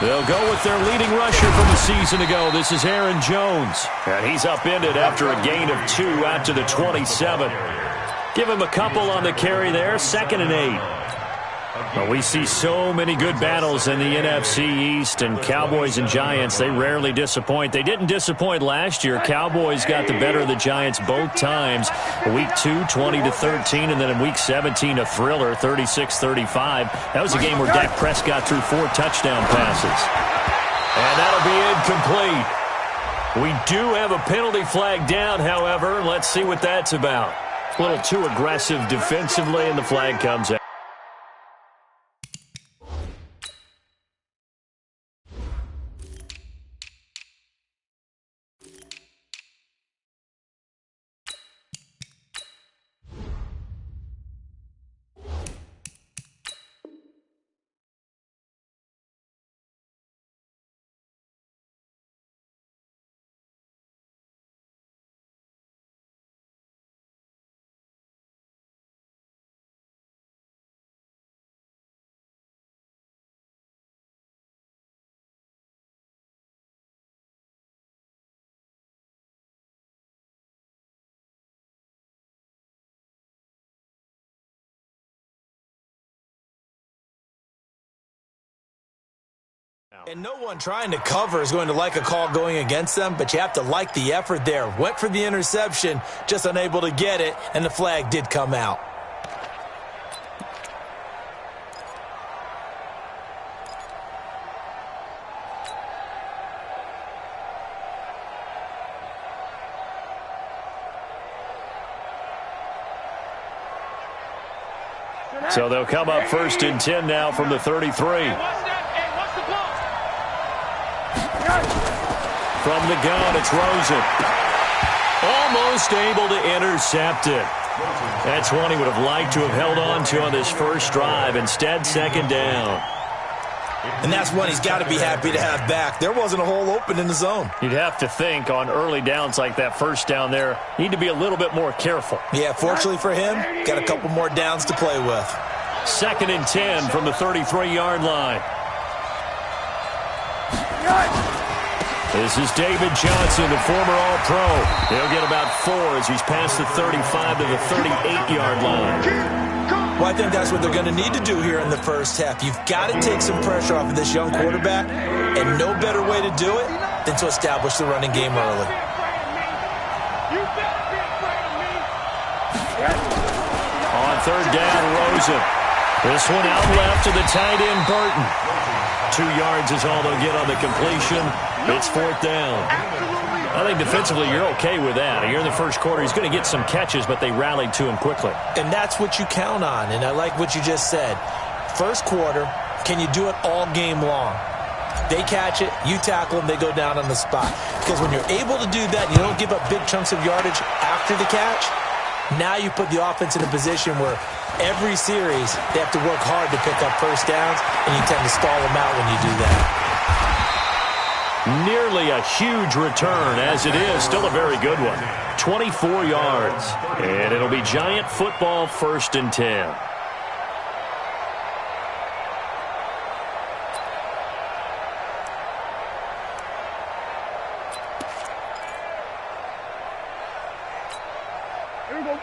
They'll go with their leading rusher from the season ago. This is Aaron Jones. And he's upended after a gain of 2 out to the 27. Give him a couple on the carry there. 2nd and 8. Well, we see so many good battles in the NFC East, and Cowboys and Giants, they rarely disappoint. They didn't disappoint last year. Cowboys got the better of the Giants both times. Week 2, 20-13, and then in Week 17, a thriller, 36-35. That was a game where Dak Prescott threw 4 touchdown passes. And that'll be incomplete. We do have a penalty flag down, however. Let's see what that's about. A little too aggressive defensively, and the flag comes out. And no one trying to cover is going to like a call going against them, but you have to like the effort there. Went for the interception, just unable to get it, and the flag did come out. So they'll come up 1st and 10 now from the 33. From the gun, it's Rosen. Almost able to intercept it. That's one he would have liked to have held on to on this first drive. Instead, 2nd down. And that's one he's got to be happy to have back. There wasn't a hole open in the zone. You'd have to think on early downs like that first down there, need to be a little bit more careful. Yeah, fortunately for him, got a couple more downs to play with. 2nd and 10 from the 33-yard line. This is David Johnson, the former All-Pro. He'll get about 4 as he's past the 35 to the 38-yard line. Well, I think that's what they're going to need to do here in the first half. You've got to take some pressure off of this young quarterback, and no better way to do it than to establish the running game early. On 3rd down, Rosen. This one out left to the tight end, Burton. 2 yards is all they'll get on the completion. It's 4th down. I think defensively you're okay with that. You're in the first quarter. He's going to get some catches, but they rallied to him quickly. And that's what you count on, and I like what you just said. First quarter, can you do it all game long? They catch it, you tackle them, they go down on the spot. Because when you're able to do that and you don't give up big chunks of yardage after the catch, now you put the offense in a position where every series they have to work hard to pick up first downs, and you tend to stall them out when you do that. Nearly a huge return, as it is. Still a very good one. 24 yards. And it'll be Giant football, 1st and 10. Here we go.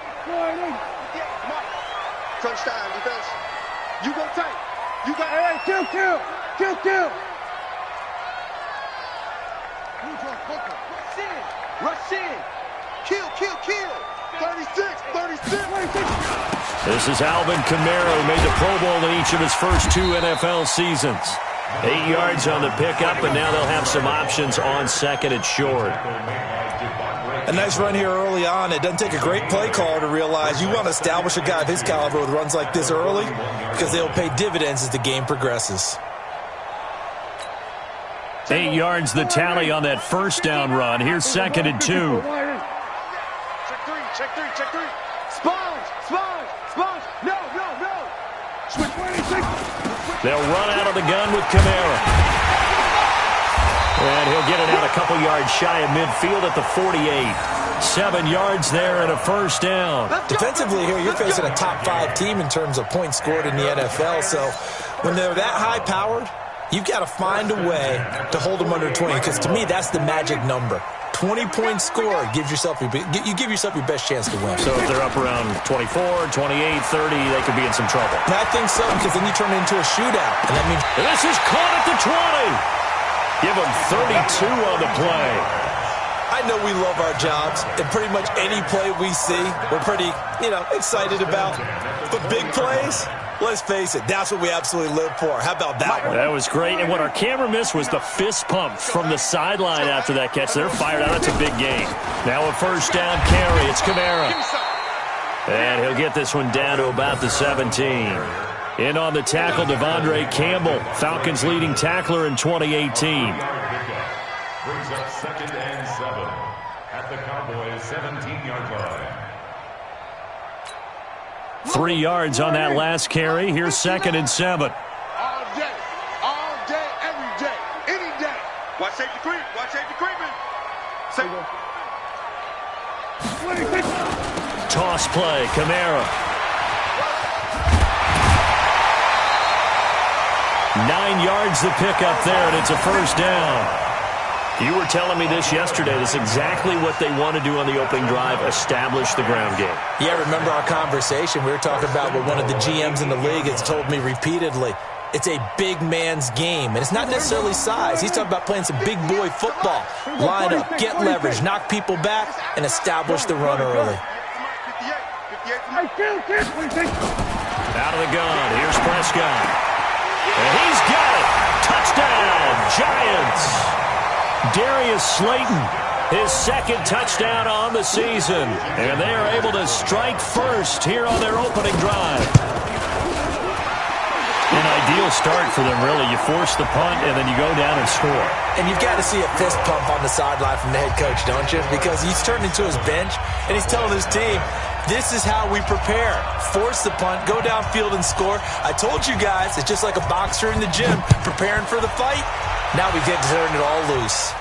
Crunch time, defense. You go tight. You got it. Kill. Rush in. Kill. 36. This is Alvin Kamara, who made the Pro Bowl in each of his first 2 NFL seasons. 8 yards on the pickup, and now they'll have some options on 2nd and short. A nice run here early on. It doesn't take a great play caller to realize you want to establish a guy of his caliber with runs like this early, because they'll pay dividends as the game progresses. 8 yards the tally on that first down run. Here's 2nd and 2. Check three. Sponge. No. Switch. They'll run out of the gun with Kamara. And he'll get it out a couple yards shy of midfield at the 48. 7 yards there and a first down. Defensively here, you're facing a top 5 team in terms of points scored in the NFL. So when they're that high-powered, You've got to find a way to hold them under 20, because to me, that's the magic number. 20-point score gives yourself you give yourself your best chance to win. So if they're up around 24, 28, 30, they could be in some trouble. And I think so, because then you turn it into a shootout. And that means this is caught at the 20. Give them 32 on the play. I know we love our jobs, and pretty much any play we see, we're pretty, excited about. But big plays, let's face it, that's what we absolutely live for. How about that one? That was great. And what our camera missed was the fist pump from the sideline after that catch. They're fired out. It's a big game. Now a first down carry. It's Kamara. And he'll get this one down to about the 17. In on the tackle, Devondre Campbell, Falcons' leading tackler in 2018. Brings up 2nd and 7 at the Cowboys' 17-yard line. 3 yards on that last carry. Here's 2nd and 7. All day, every day, any day. Watch safety creep. Watch safety creeping. Toss play, Kamara. 9 yards the pickup there, and it's a first down. You were telling me this yesterday. This is exactly what they want to do on the opening drive, establish the ground game. Yeah, remember our conversation? We were talking about what one of the GMs in the league has told me repeatedly. It's a big man's game, and it's not necessarily size. He's talking about playing some big boy football. Line up, get leverage, knock people back, and establish the run early. Out of the gun, here's Prescott. And he's got it. Touchdown, Giants. Darius Slayton, his 2nd touchdown on the season. And they are able to strike first here on their opening drive. An ideal start for them, really. You force the punt, and then you go down and score. And you've got to see a fist pump on the sideline from the head coach, don't you? Because he's turned into his bench, and he's telling his team, this is how we prepare. Force the punt, go downfield and score. I told you guys, it's just like a boxer in the gym preparing for the fight. Now we get to turn it all loose.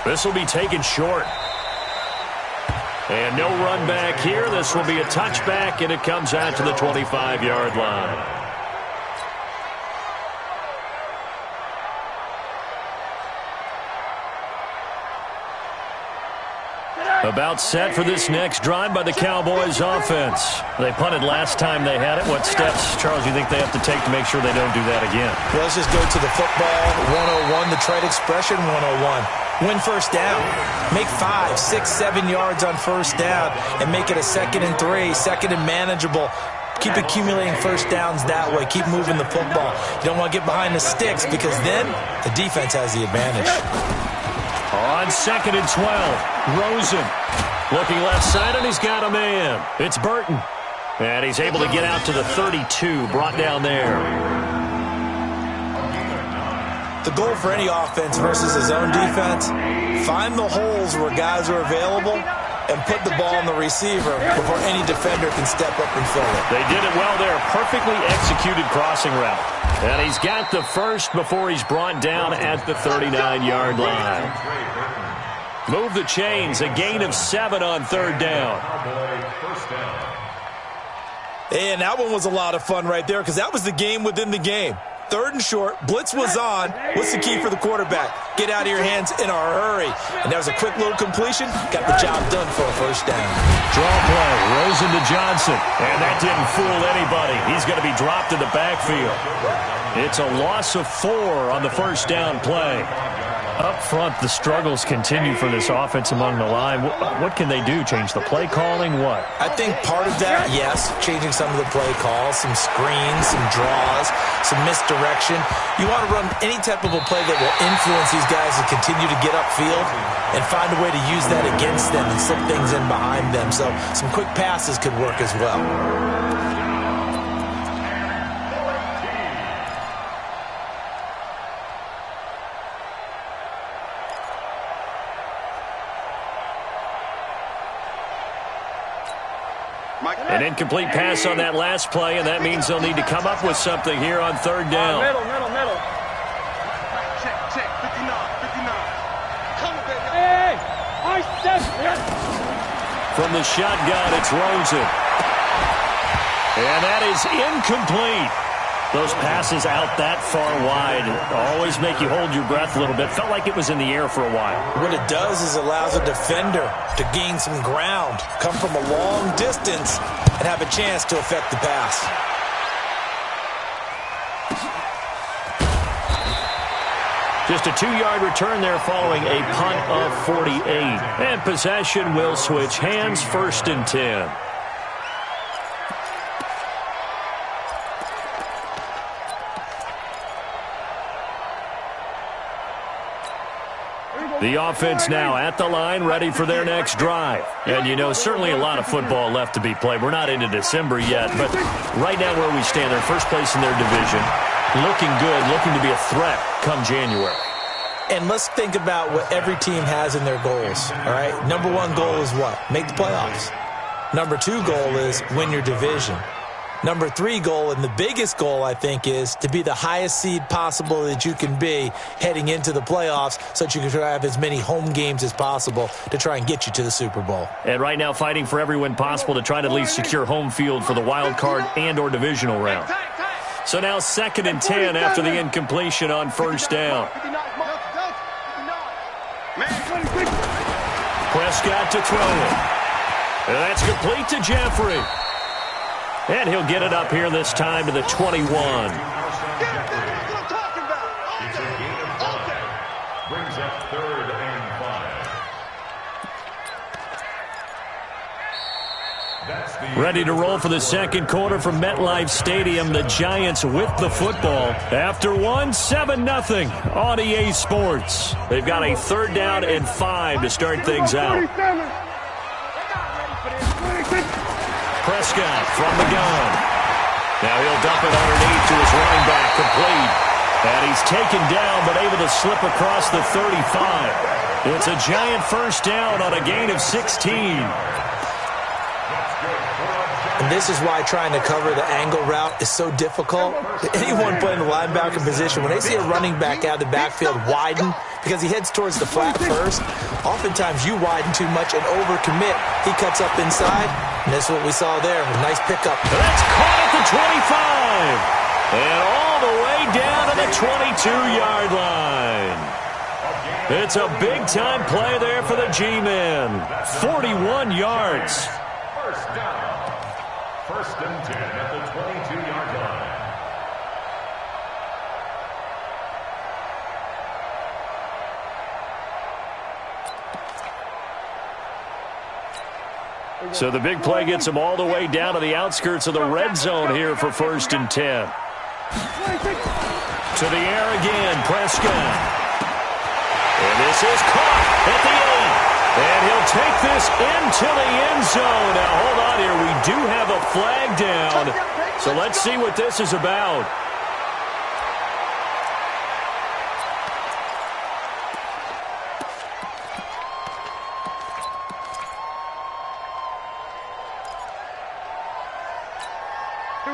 This will be taken short. And no run back here. This will be a touchback, and it comes out to the 25-yard line. About set for this next drive by the Cowboys offense. They punted last time they had it. What steps, Charles, you think they have to take to make sure they don't do that again? Well, let's just go to the football 101, the trade expression 101. Win first down. Make 5, 6, 7 yards on first down and make it a 2nd and 3, 2nd and manageable. Keep accumulating first downs that way. Keep moving the football. You don't want to get behind the sticks because then the defense has the advantage. On 2nd and 12, Rosen looking left side, and he's got a man. It's Burton. And he's able to get out to the 32, brought down there. The goal for any offense versus his own defense, find the holes where guys are available and put the ball on the receiver before any defender can step up and fill it. They did it well there. Perfectly executed crossing route. And he's got the first before he's brought down at the 39-yard line. Move the chains. A gain of 7 on 3rd down. And that one was a lot of fun right there because that was the game within the game. 3rd and short, blitz was on. What's the key for the quarterback? Get out of your hands in a hurry. And that was a quick little completion. Got the job done for a first down. Draw play, Rosen to Johnson. And that didn't fool anybody. He's going to be dropped in the backfield. It's a loss of 4 on the first down play. Up front, the struggles continue for this offense among the line. What can they do? Change the play calling? What? I think part of that, yes, changing some of the play calls, some screens, some draws, some misdirection. You want to run any type of a play that will influence these guys to continue to get upfield and find a way to use that against them and slip things in behind them. So some quick passes could work as well. An incomplete pass on that last play, and that means they'll need to come up with something here on 3rd down. Middle. Check, 59. Come on, baby. Hey, I said it. From the shotgun, it's Rosen. And that is incomplete. Those passes out that far wide always make you hold your breath a little bit. Felt like it was in the air for a while. What it does is allows a defender to gain some ground, come from a long distance, and have a chance to affect the pass. Just a 2-yard return there following a punt of 48. And possession will switch hands, 1st and 10. The offense now at the line, ready for their next drive. And, you know, certainly a lot of football left to be played. We're not into December yet, but right now where we stand, they're first place in their division, looking good, looking to be a threat come January. And let's think about what every team has in their goals, all right? Number 1 goal is what? Make the playoffs. Number 2 goal is win your division. Number 3 goal, and the biggest goal, I think, is to be the highest seed possible that you can be heading into the playoffs so that you can have as many home games as possible to try and get you to the Super Bowl. And right now fighting for every win possible to try to at least secure home field for the wild card and or divisional round. So now 2nd and 10 after the incompletion on 1st down. Prescott to throw it. And that's complete to Jeffrey. And he'll get it up here this time to the 21. It's a gain of 5. Brings up 3rd and 5. Ready to roll for the second quarter from MetLife Stadium. The Giants with the football. After 7-0 on EA Sports. They've got a 3rd down and 5 to start things out. Prescott from the gun. Now he'll dump it underneath to his running back, complete. And he's taken down but able to slip across the 35. It's a Giant 1st down on a gain of 16. And this is why trying to cover the angle route is so difficult. Anyone playing the linebacker position, when they see a running back out of the backfield widen, because he heads towards the flat first, oftentimes you widen too much and overcommit. He cuts up inside, and that's what we saw there. A nice pickup. That's caught at the 25. And all the way down to the 22-yard line. It's a big-time play there for the G-men. 41 yards. 1st down. 1st and 10 at the 22-yard line. So the big play gets him all the way down to the outskirts of the red zone here for 1st and 10. To the air again, Prescott. And this is caught at the 8. And he'll take this into the end zone. Now, hold on here. We do have a flag down. So let's see what this is about.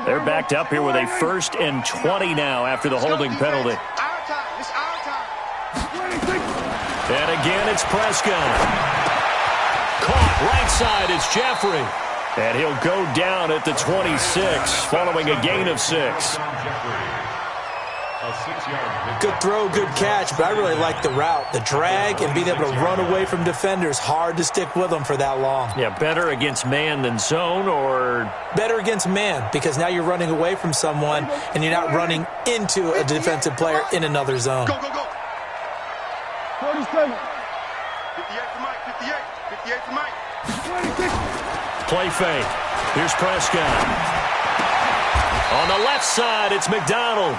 They're backed up here with a 1st and 20 now after the holding penalty. It's our time. And again, it's Prescott. Caught right side is Jeffrey. And he'll go down at the 26 following a gain of 6. Good throw, good catch, but I really like the route. The drag and being able to run away from defenders. Hard to stick with them for that long. Yeah, better against man than zone, or? Better against man, because now you're running away from someone and you're not running into a defensive player in another zone. Go, go, go. 47. 58 for Mike. 58 for Mike. 26. Play fake. Here's Prescott. On the left side, it's McDonald.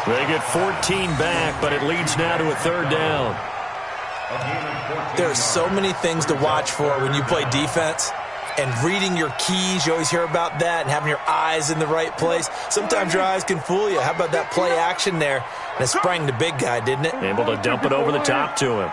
They get 14 back, but it leads now to a 3rd down. There are so many things to watch for when you play defense. And reading your keys, you always hear about that, and having your eyes in the right place. Sometimes your eyes can fool you. How about that play action there? And it sprang the big guy, didn't it? Able to dump it over the top to him.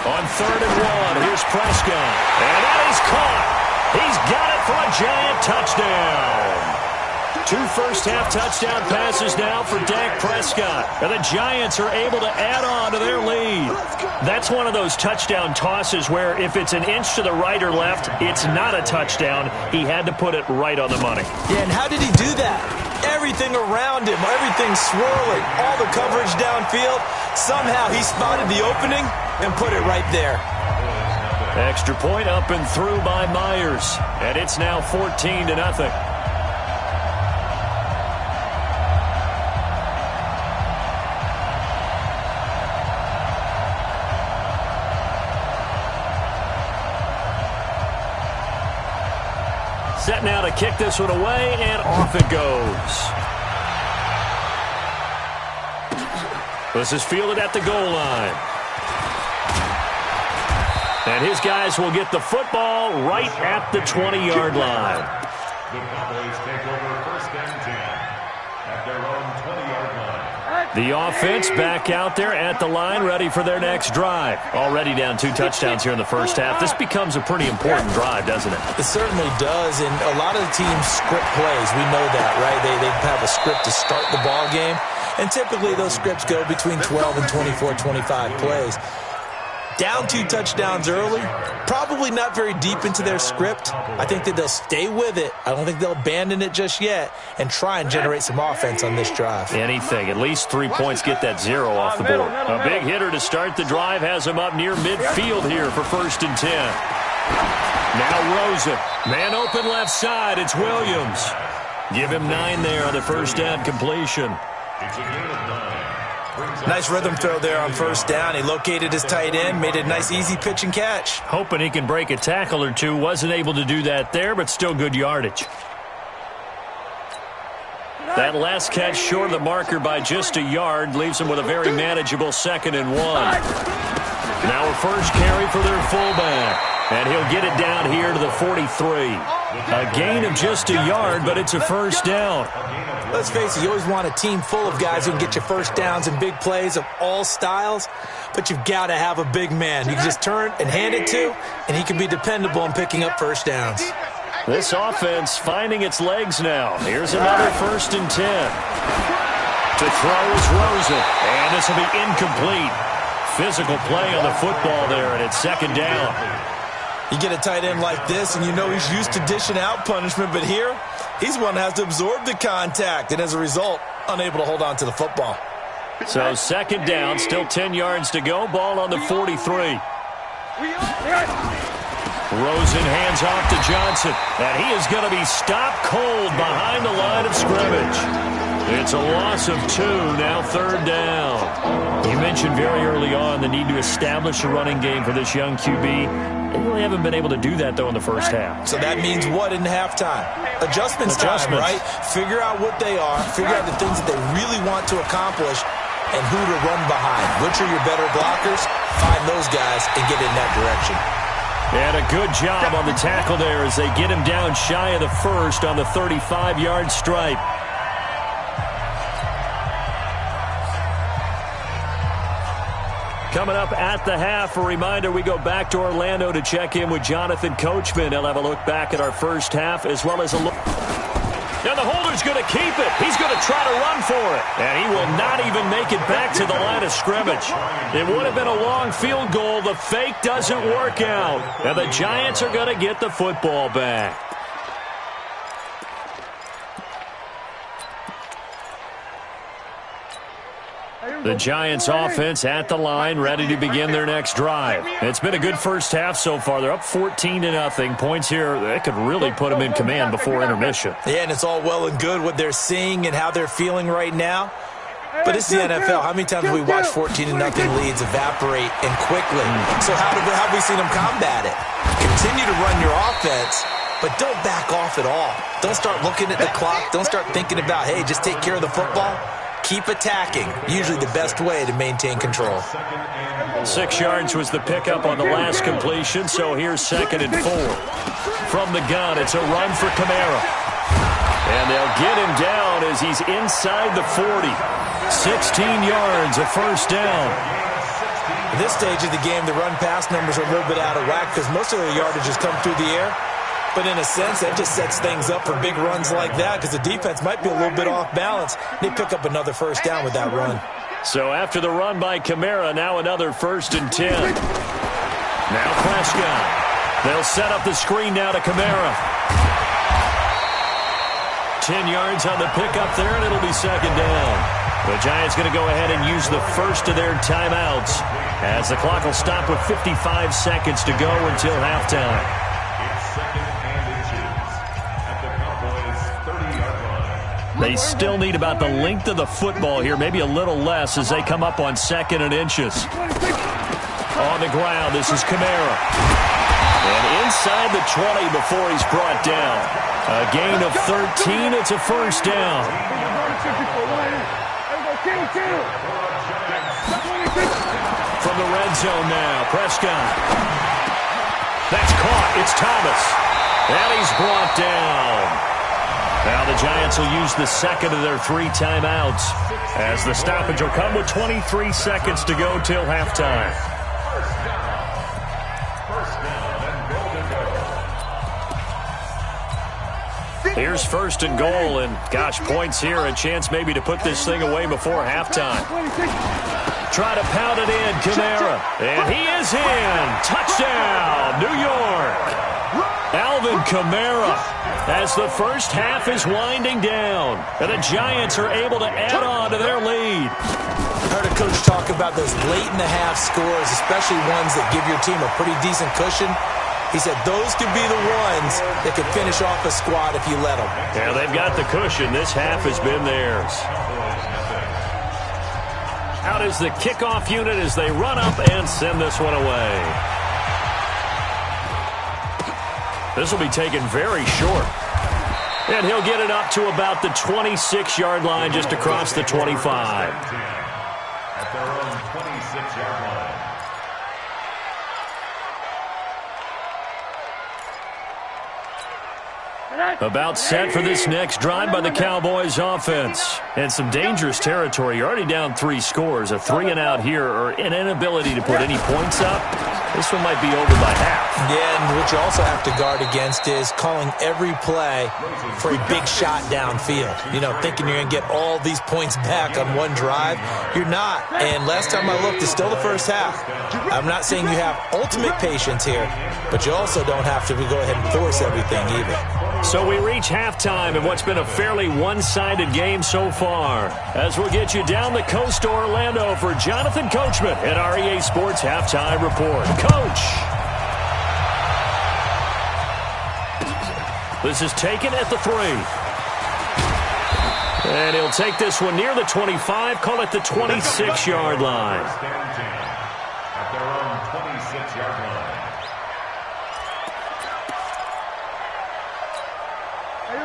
On 3rd and 1, here's Prescott. And that is caught. He's got it for a Giant touchdown. 2 first-half touchdown passes now for Dak Prescott. And the Giants are able to add on to their lead. That's one of those touchdown tosses where if it's an inch to the right or left, it's not a touchdown. He had to put it right on the money. Yeah, and how did he do that? Everything around him, everything swirling, all the coverage downfield. Somehow he spotted the opening and put it right there. Extra point up and through by Myers. And it's now 14-0. Set now to kick this one away, and off it goes. This is fielded at the goal line. And his guys will get the football right at the 20-yard line. The Cowboys take over 1st and 10 at their own 20-yard line. The offense back out there at the line, ready for their next drive. Already down 2 touchdowns here in the first half. This becomes a pretty important drive, doesn't it? It certainly does, and a lot of the teams script plays. We know that, right? They have a script to start the ball game, and typically those scripts go between 12 and 24, 25 plays. Down 2 touchdowns early, probably not very deep into their script. I think that they'll stay with it. I don't think they'll abandon it just yet and try and generate some offense on this drive. Anything. At least 3 points, get that 0 off the board. A big hitter to start the drive has him up near midfield here for 1st and 10. Now Rosen. Man open left side. It's Williams. Give him 9 there on the first down completion. It's a gain of 9. Nice rhythm throw there on 1st down. He located his tight end, made a nice easy pitch and catch. Hoping he can break a tackle or two. Wasn't able to do that there, but still good yardage. That last catch short of the marker by just a yard leaves him with a very manageable 2nd and 1. Now a first carry for their fullback. And he'll get it down here to the 43. A gain of just a yard, but it's a 1st down. Let's face it, you always want a team full of guys who can get you first downs and big plays of all styles, but you've got to have a big man you can just turn and hand it to, and he can be dependable in picking up first downs. This offense finding its legs now. Here's another 1st and 10. To throw is Rosen, and this will be incomplete. Physical play on the football there, and it's 2nd down. You get a tight end like this, and you know he's used to dishing out punishment, but here, he's one that has to absorb the contact, and as a result, unable to hold on to the football. So 2nd down, still 10 yards to go. Ball on the 43. Rosen hands off to Johnson, and he is going to be stopped cold behind the line of scrimmage. It's a loss of 2, now 3rd down. You mentioned very early on the need to establish a running game for this young QB. They really haven't been able to do that, though, in the first half. So that means what in halftime? Adjustments time, right? Figure out what they are, figure out the things that they really want to accomplish, and who to run behind. Which are your better blockers? Find those guys and get in that direction. And a good job on the tackle there as they get him down shy of the 1st on the 35-yard stripe. Coming up at the half, a reminder, we go back to Orlando to check in with Jonathan Coachman. He'll have a look back at our first half as well as a look. And the holder's going to keep it. He's going to try to run for it. And he will not even make it back to the line of scrimmage. It would have been a long field goal. The fake doesn't work out. And the Giants are going to get the football back. The Giants offense at the line, ready to begin their next drive. It's been a good first half so far. They're up 14-0. Points here, that could really put them in command before intermission. Yeah, and it's all well and good what they're seeing and how they're feeling right now. But it's the NFL. How many times have we watched 14-0 leads evaporate and quickly? So how have we seen them combat it? Continue to run your offense, but don't back off at all. Don't start looking at the clock. Don't start thinking about, hey, just take care of the football. Keep attacking. Usually the best way to maintain control. 6 yards was the pickup on the last completion, so here's 2nd and 4. From the gun, it's a run for Kamara. And they'll get him down as he's inside the 40. 16 yards, a 1st down. At this stage of the game, the run-pass numbers are a little bit out of whack because most of the yardage has come through the air. But in a sense, that just sets things up for big runs like that because the defense might be a little bit off balance. They pick up another first down with that run. So after the run by Kamara, now another 1st and 10. Now Prescott. They'll set up the screen now to Kamara. 10 yards on the pickup there, and it'll be 2nd down. The Giants going to go ahead and use the first of their timeouts as the clock will stop with 55 seconds to go until halftime. They still need about the length of the football here, maybe a little less as they come up on 2nd and inches. On the ground, this is Kamara. And inside the 20 before he's brought down. A gain of 13, it's a 1st down. From the red zone now, Prescott. That's caught, it's Thomas. And he's brought down. Now the Giants will use the second of their 3 timeouts as the stoppage will come with 23 seconds to go till halftime. Here's 1st and goal, and gosh, points here, a chance maybe to put this thing away before halftime. Try to pound it in, Kamara, and he is in. Touchdown, New York. Alvin Kamara, as the first half is winding down, and the Giants are able to add on to their lead. I heard a coach talk about those late-in-the-half scores, especially ones that give your team a pretty decent cushion. He said those could be the ones that could finish off a squad if you let them. Yeah, they've got the cushion. This half has been theirs. Out is the kickoff unit as they run up and send this one away. This will be taken very short. And he'll get it up to about the 26-yard line, just across the 25. At their own 26-yard line. About set for this next drive by the Cowboys offense. And some dangerous territory. You're already down 3 scores. A 3-and-out here or an inability to put any points up. This one might be over by half. Yeah, and what you also have to guard against is calling every play for a big shot downfield. You know, thinking you're going to get all these points back on one drive. You're not. And last time I looked, it's still the first half. I'm not saying you have ultimate patience here, but you also don't have to go ahead and force everything either. So we reach halftime in what's been a fairly one-sided game so far. As we'll get you down the coast to Orlando for Jonathan Coachman at our EA Sports Halftime Report. Coach! This is taken at the 3. And he'll take this one near the 25, call it the 26-yard line. At their own 26-yard line.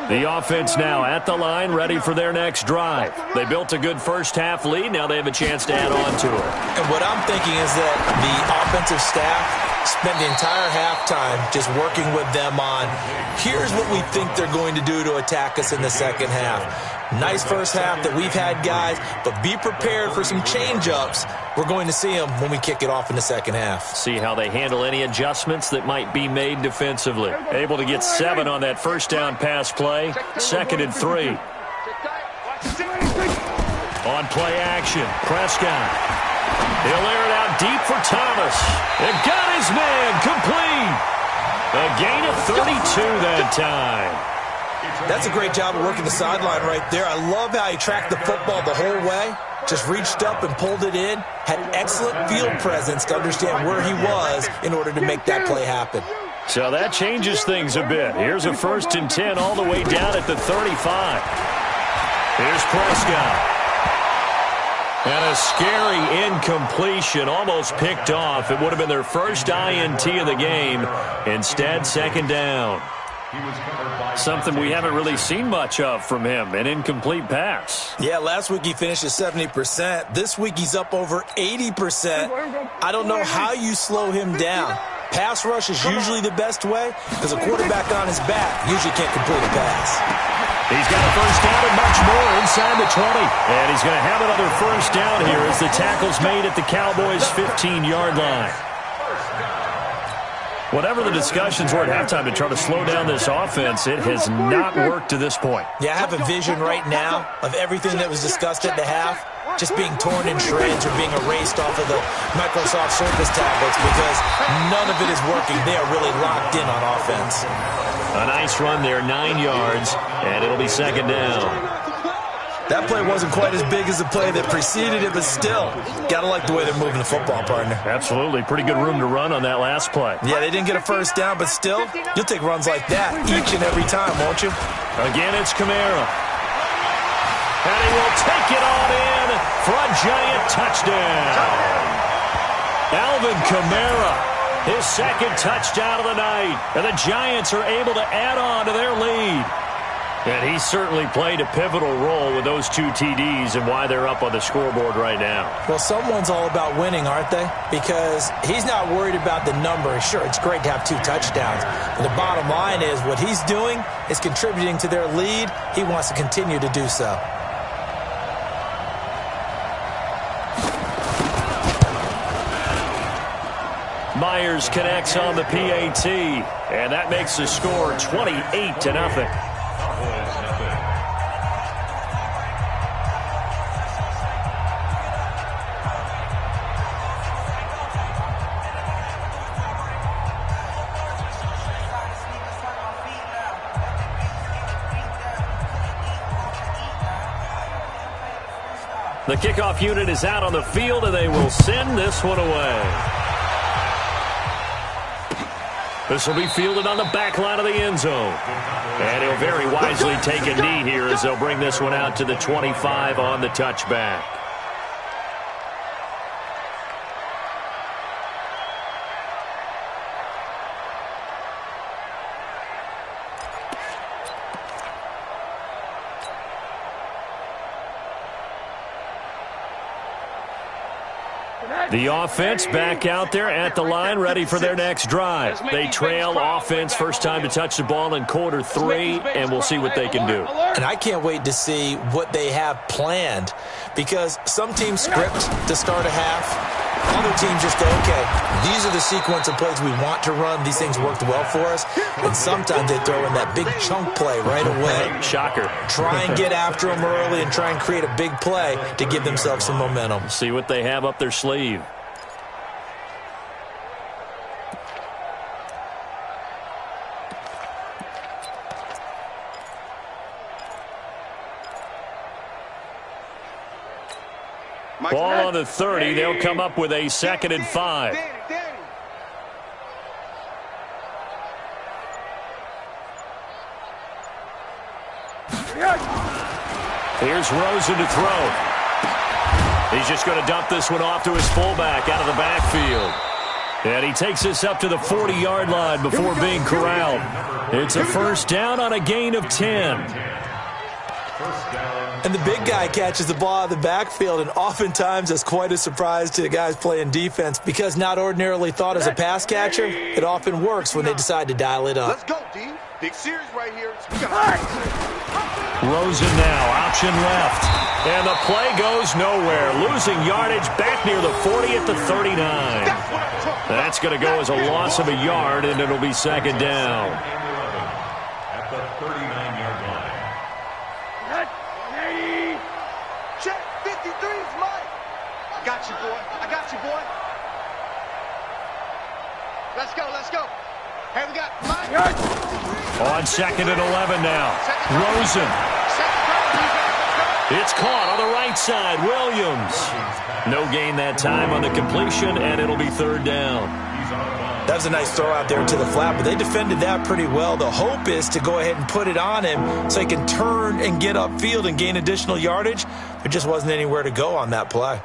The offense now at the line, ready for their next drive. They built a good first-half lead. Now they have a chance to add on to it. And what I'm thinking is that the offensive staff spent the entire halftime just working with them on, here's what we think they're going to do to attack us in the second half. Nice first half that we've had, guys, but be prepared for some change-ups. We're going to see them when we kick it off in the second half. See how they handle any adjustments that might be made defensively. Able to get 7 on that first down pass play. 2nd and 3. On play action, Prescott. He'll air it out deep for Thomas. And got his man complete. A gain of 32 that time. That's a great job of working the sideline right there. I love how he tracked the football the whole way. Just reached up and pulled it in. Had excellent field presence to understand where he was in order to make that play happen. So that changes things a bit. Here's a 1st and 10 all the way down at the 35. Here's Prescott. And a scary incompletion, almost picked off. It would have been their first INT of the game. Instead, 2nd down. Something we haven't really seen much of from him, an incomplete pass. Yeah, last week he finished at 70%. This week he's up over 80%. I don't know how you slow him down. Pass rush is usually the best way because a quarterback on his back usually can't complete a pass. He's got a first down and much more inside the 20. And he's going to have another first down here as the tackle's made at the Cowboys' 15-yard line. Whatever the discussions were at halftime to try to slow down this offense, it has not worked to this point. Yeah, I have a vision right now of everything that was discussed at the half just being torn in shreds or being erased off of the Microsoft Surface tablets because none of it is working. They are really locked in on offense. A nice run there, 9 yards, and it'll be second down. That play wasn't quite as big as the play that preceded it, but still, got to like the way they're moving the football, partner. Absolutely. Pretty good room to run on that last play. Yeah, they didn't get a first down, but still, you'll take runs like that each and every time, won't you? Again, it's Kamara. And he will take it on in for a giant touchdown. Alvin Kamara, his second touchdown of the night. And the Giants are able to add on to their lead. And he certainly played a pivotal role with those 2 TDs and why they're up on the scoreboard right now. Well, someone's all about winning, aren't they? Because he's not worried about the number. Sure, it's great to have 2 touchdowns. But the bottom line is what he's doing is contributing to their lead. He wants to continue to do so. Myers connects on the PAT, and that makes the score 28-0. The kickoff unit is out on the field, and they will send this one away. This will be fielded on the back line of the end zone. And he'll very wisely take a knee here as they'll bring this one out to the 25 on the touchback. The offense back out there at the line, ready for their next drive. They trail offense, first time to touch the ball in quarter 3, and we'll see what they can do. And I can't wait to see what they have planned because some teams script to start a half. Other teams just go, okay, these are the sequence of plays we want to run. These things worked well for us. And sometimes they throw in that big chunk play right away. Shocker. Try and get after them early and try and create a big play to give themselves some momentum. See what they have up their sleeve. Ball on the 30. They'll come up with a 2nd and 5. Here's Rosen to throw. He's just going to dump this one off to his fullback out of the backfield. And he takes this up to the 40-yard line before being corralled. It's a first down on a gain of 10. And the big guy catches the ball out of the backfield, and oftentimes that's quite a surprise to the guys playing defense because not ordinarily thought as a pass catcher, it often works when they decide to dial it up. Let's go, D. Big series right here. Rosen now, option left. And the play goes nowhere. Losing yardage back near the 40 at the 39. That's going to go as a loss of a yard, and it'll be second down. At the 39-yard line. Check 53's Mike. I got you, boy. I got you, boy. Let's go, let's go. Hey, we got Mike. On 2nd and 11 now. Rosen. It's caught on the right side. Williams. No gain that time on the completion, and it'll be 3rd down. That was a nice throw out there to the flat, but they defended that pretty well. The hope is to go ahead and put it on him so he can turn and get upfield and gain additional yardage. There just wasn't anywhere to go on that play.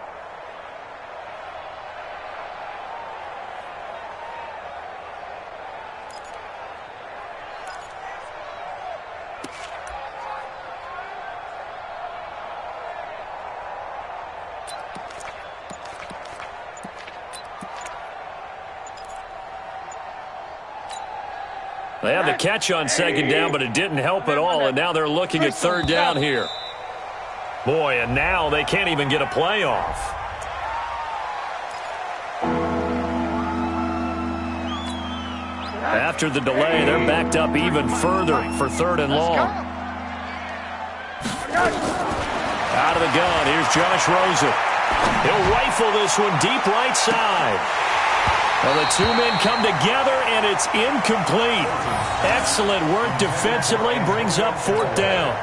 They had the catch on 2nd down, but it didn't help at all, and now they're looking at 3rd down here. Boy, and now they can't even get a play off. After the delay, they're backed up even further for 3rd and long. Out of the gun, here's Josh Rosen. He'll rifle this one deep right side. Well, the two men come together, and it's incomplete. Excellent work defensively, brings up 4th down.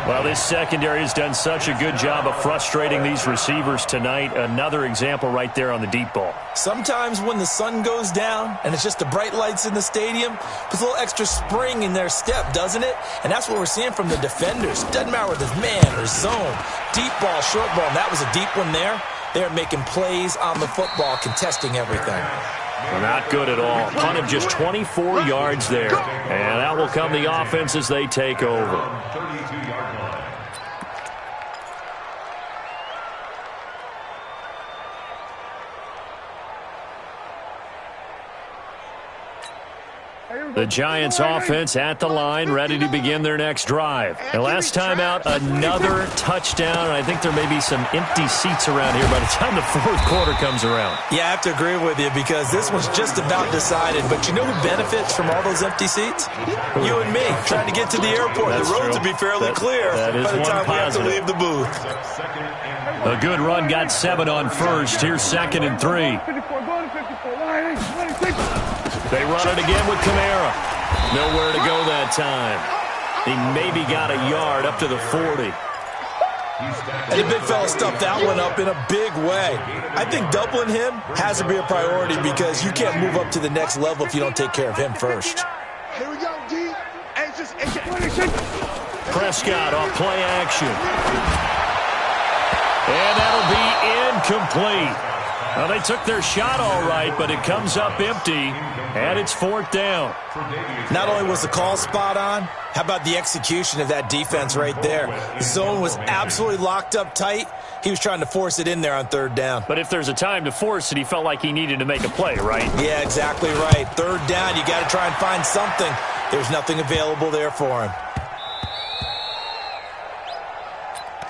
Well, this secondary has done such a good job of frustrating these receivers tonight. Another example right there on the deep ball. Sometimes when the sun goes down and it's just the bright lights in the stadium, puts a little extra spring in their step, doesn't it? And that's what we're seeing from the defenders. Doesn't matter whether it's man or zone, deep ball, short ball. And that was a deep one there. They're making plays on the football, contesting everything. Well, not good at all. Punt of just 24 yards there. And that will come the offense as they take over. 32-yard line. The Giants offense at the line, ready to begin their next drive. And last time out, another touchdown. And I think there may be some empty seats around here by the time the 4th quarter comes around. Yeah, I have to agree with you because this one's just about decided. But you know who benefits from all those empty seats? You and me, trying to get to the airport. That's the roads true. will be fairly clear by the time we have to leave the booth. A good run got 7 on first. Here's 2nd and 3. 54, going to 54. Line 26. They run it again with Kamara. Nowhere to go that time. He maybe got a yard up to the 40. And the big fella stuffed that one up in a big way. I think doubling him has to be a priority because you can't move up to the next level if you don't take care of him first. Here we go, D. And just 26. Prescott off play action. And that'll be incomplete. Well, they took their shot all right, but it comes up empty, and it's 4th down. Not only was the call spot on, how about the execution of that defense right there? The zone was absolutely locked up tight. He was trying to force it in there on 3rd down. But if there's a time to force it, he felt like he needed to make a play, right? Yeah, exactly right. 3rd down, you got to try and find something. There's nothing available there for him.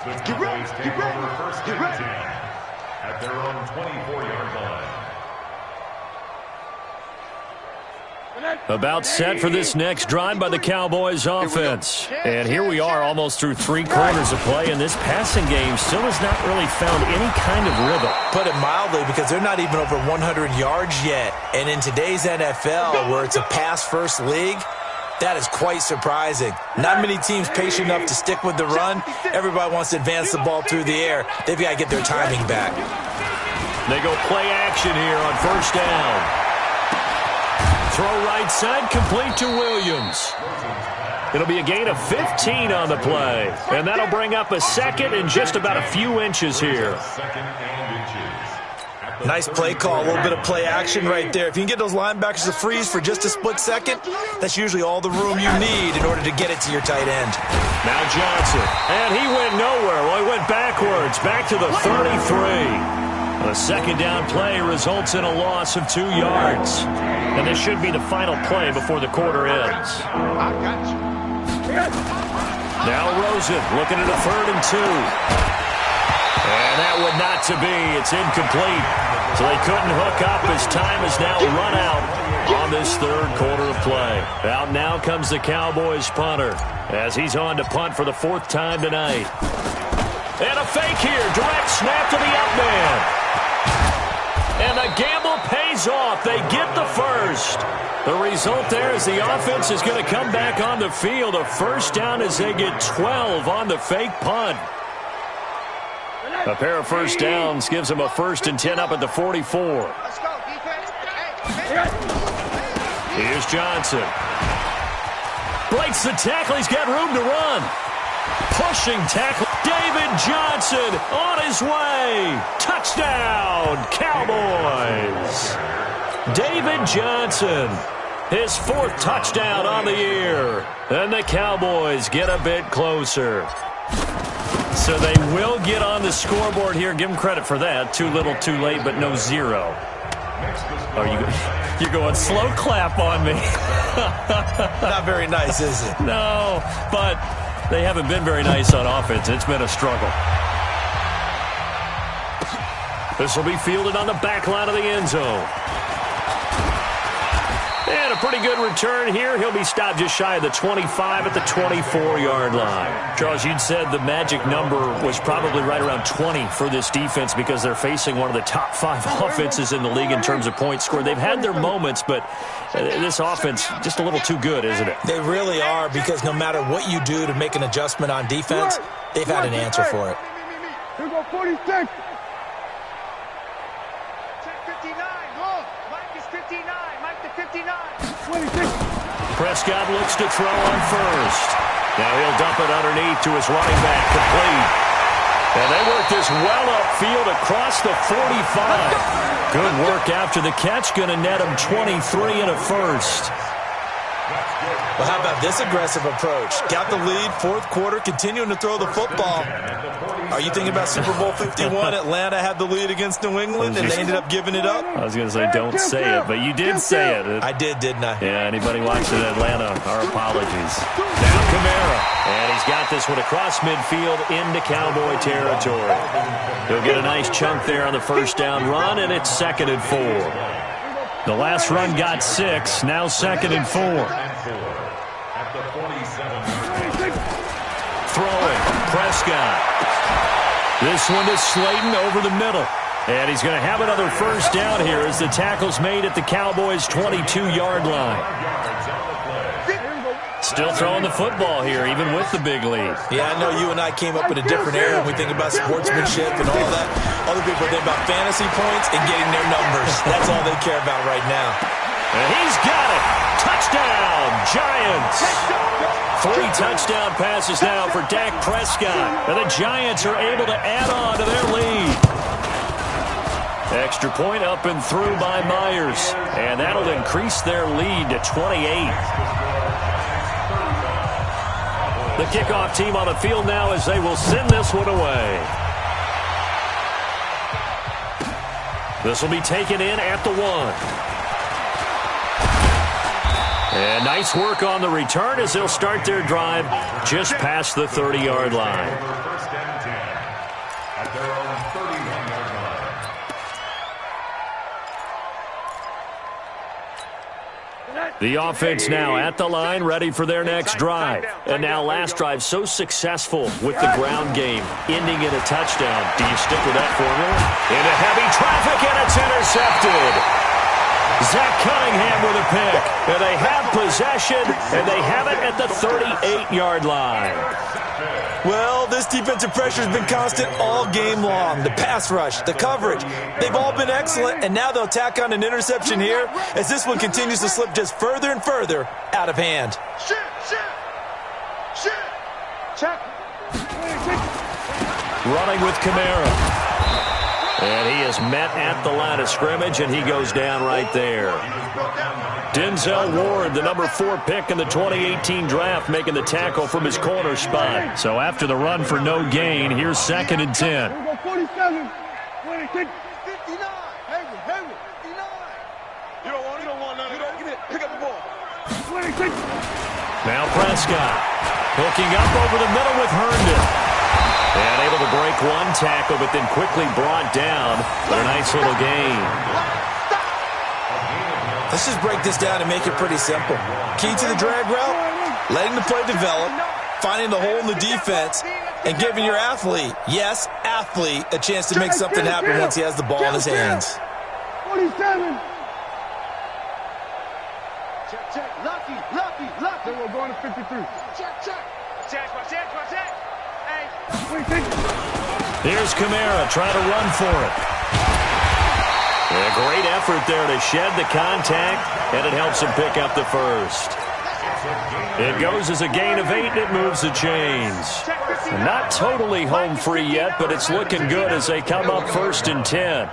Get ready, get ready, first get ready. At their own 24-yard line. About set for this next drive by the Cowboys offense. And here we are almost through 3 quarters of play, and this passing game still has not really found any kind of rhythm. Put it mildly, because they're not even over 100 yards yet. And in today's NFL, where it's a pass-first league, that is quite surprising. Not many teams patient enough to stick with the run. Everybody wants to advance the ball through the air. They've got to get their timing back. They go play action here on 1st down. Throw right side, complete to Williams. It'll be a gain of 15 on the play. And that'll bring up a 2nd and just about a few inches here. Nice play call, a little bit of play action right there. If you can get those linebackers to freeze for just a split second, that's usually all the room you need in order to get it to your tight end. Now Johnson, and he went nowhere. Well, he went backwards, back to the 33. The 2nd down play results in a loss of 2 yards. And this should be the final play before the quarter ends. I got you. Now Rosen looking at a 3rd and 2. And that would not to be. It's incomplete. So they couldn't hook up as time has now run out on this 3rd quarter of play. Out now comes the Cowboys punter as he's on to punt for the 4th time tonight. And a fake here. Direct snap to the up man. And the gamble pays off. They get the first. The result there is the offense is going to come back on the field. A 1st down as they get 12 on the fake punt. A pair of 1st downs gives them a 1st and 10 up at the 44. Let's go, defense. Hey. Here's Johnson. Breaks the tackle. He's got room to run. Pushing tackle. David Johnson on his way. Touchdown, Cowboys. David Johnson, his 4th touchdown on the year. And the Cowboys get a bit closer. So they will get on the scoreboard here. Give them credit for that. Too little, too late, but no 0. Oh, you're going slow clap on me. Not very nice, is it? No, but they haven't been very nice on offense. It's been a struggle. This will be fielded on the back line of the end zone. And a pretty good return here. He'll be stopped just shy of the 25 at the 24-yard line. Charles, you'd said the magic number was probably right around 20 for this defense because they're facing one of the top 5 offenses in the league in terms of points scored. They've had their moments, but this offense just a little too good, isn't it? They really are, because no matter what you do to make an adjustment on defense, they've had an answer for it. Here go 46. Prescott looks to throw on first. Now he'll dump it underneath to his running back, complete. And they work this well upfield across the 45. Good work after the catch. Going to net him 23 and a first. Well, how about this aggressive approach? Got the lead, fourth quarter, continuing to throw the football. Are you thinking about Super Bowl 51? Atlanta had the lead against New England, and they ended up giving it up? I was going to say, don't say it, but you did say it. I did, didn't I? Yeah, anybody watching Atlanta, our apologies. Now Kamara, and he's got this one across midfield into Cowboy territory. He'll get a nice chunk there on the first down run, and it's 2nd and 4. The last run got 6, now 2nd and 4. Throwing, Prescott. This one to Slayton over the middle. And he's going to have another first down here as the tackle's made at the Cowboys' 22-yard line. Still throwing the football here, even with the big lead. Yeah, I know you and I came up in a different era when we think about sportsmanship and all that. Other people think about fantasy points and getting their numbers. That's all they care about right now. And he's got it. Touchdown, Giants. 3 touchdown passes now for Dak Prescott. And the Giants are able to add on to their lead. Extra point up and through by Myers. And that'll increase their lead to 28. The kickoff team on the field now as they will send this one away. This will be taken in at the 1. And nice work on the return as they'll start their drive just past the 30-yard line. First and 10 at their own 31-yard line. The offense now at the line, ready for their next drive. And now last drive so successful with the ground game, ending in a touchdown. Do you stick with that formula? Into heavy traffic, and it's intercepted. Zach Cunningham with a pick. And they have possession, and they have it at the 38-yard line. Well, this defensive pressure has been constant all game long. The pass rush, the coverage, they've all been excellent, and now they'll tack on an interception here as this one continues to slip just further and further out of hand. Check. Running with Kamara. And he is met at the line of scrimmage, and he goes down right there. Denzel Ward, the number 4 pick in the 2018 draft, making the tackle from his corner spot. So after the run for no gain, here's 2nd and 10. Here go 47. 26. 59. Hayward, 59. You don't want none of that. Get it. Pick up the ball. 26. Now Prescott hooking up over the middle with Herndon. And able to break one tackle, but then quickly brought down for a nice little gain. Let's just break this down and make it pretty simple. Key to the drag route, letting the play develop, finding the hole in the defense, and giving your athlete, yes, athlete, a chance to make something happen once he has the ball in his hands. 47. Check. Lucky. Then we're going to 53. Check. Hey. 26. Here's Kamara trying to run for it. A great effort there to shed the contact, and it helps him pick up the first. It goes as a gain of 8, and it moves the chains. Not totally home free yet, but it's looking good as they come up 1st and 10.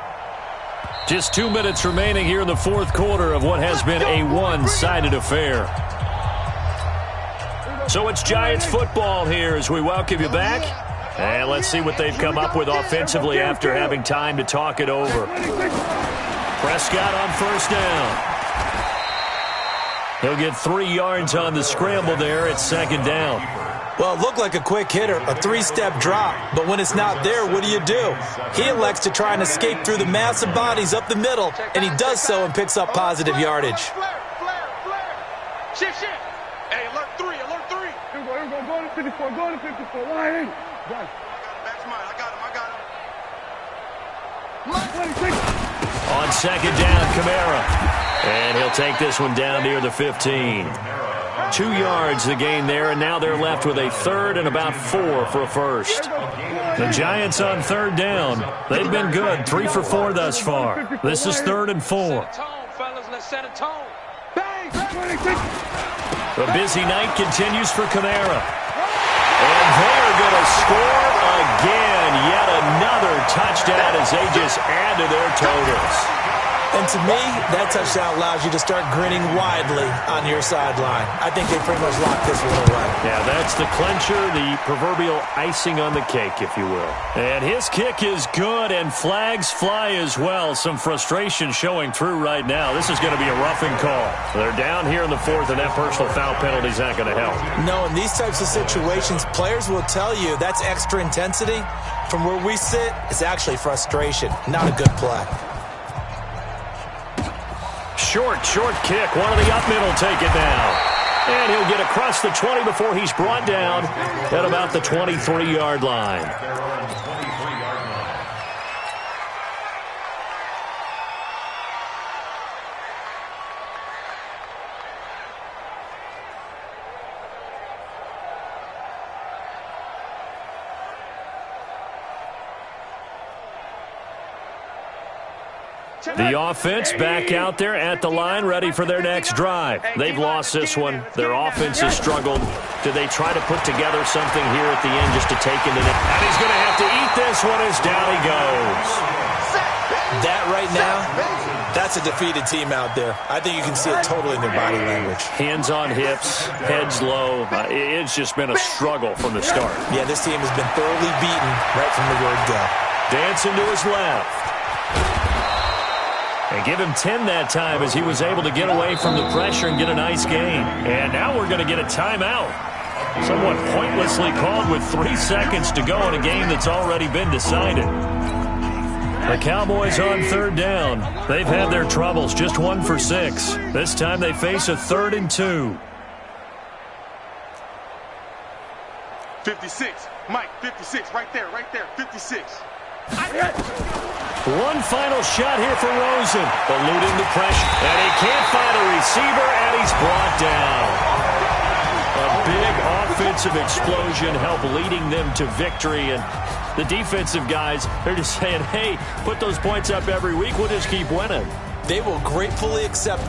Just 2 minutes remaining here in the fourth quarter of what has been a one-sided affair. So it's Giants football here as we welcome you back. And let's see what they've come up with offensively after having time to talk it over. Prescott on first down. He'll get 3 yards on the scramble there. It's 2nd down. Well, it looked like a quick hitter, a 3-step drop. But when it's not there, what do? He elects to try and escape through the massive bodies up the middle, and he does so and picks up positive yardage. Shit. Hey, alert 3. Here we go. Go to 54. Go to 54. Line in. Got it. Back's mine. I got him. 26. On second down, Kamara. And he'll take this one down near the 15. 2 yards the gain there, and now they're left with a third and about 4 for a first. The Giants on third down. They've been good, 3 for 4 thus far. This is 3rd and 4. Set a tone, fellas. Let's set a tone. Bang. 26. The busy night continues for Kamara. And they're going to score again. Yet another touchdown as they just add to their totals. And to me, that touchdown allows you to start grinning widely on your sideline. I think they pretty much locked this one away. Yeah, that's the clincher, the proverbial icing on the cake, if you will. And his kick is good, and flags fly as well. Some frustration showing through right now. This is going to be a roughing call. They're down here in the 4th, and that personal foul penalty is not going to help. No, in these types of situations, players will tell you that's extra intensity. From where we sit, it's actually frustration, not a good play. Short kick. One of the up middle take it down. And he'll get across the 20 before he's brought down at about the 23-yard line. The offense back out there at the line, ready for their next drive. They've lost this one. Their offense has struggled. Do they try to put together something here at the end just to take into the... And he's going to have to eat this one as down he goes. That right now, that's a defeated team out there. I think you can see it totally in their body language. Hands on hips, heads low. It's just been a struggle from the start. Yeah, this team has been thoroughly beaten right from the word go. Dancing to his left. And give him 10 that time as he was able to get away from the pressure and get a nice gain. And now we're going to get a timeout. Somewhat pointlessly called with 3 seconds to go in a game that's already been decided. The Cowboys on third down. They've had their troubles, just 1 for 6. This time they face a 3rd and 2. 56. Mike, 56. Right there. 56. One final shot here for Rosen. Eluding the pressure. And he can't find a receiver, and he's brought down. A big offensive explosion helped leading them to victory. And the defensive guys, they're just saying, hey, put those points up every week. We'll just keep winning. They will gratefully accept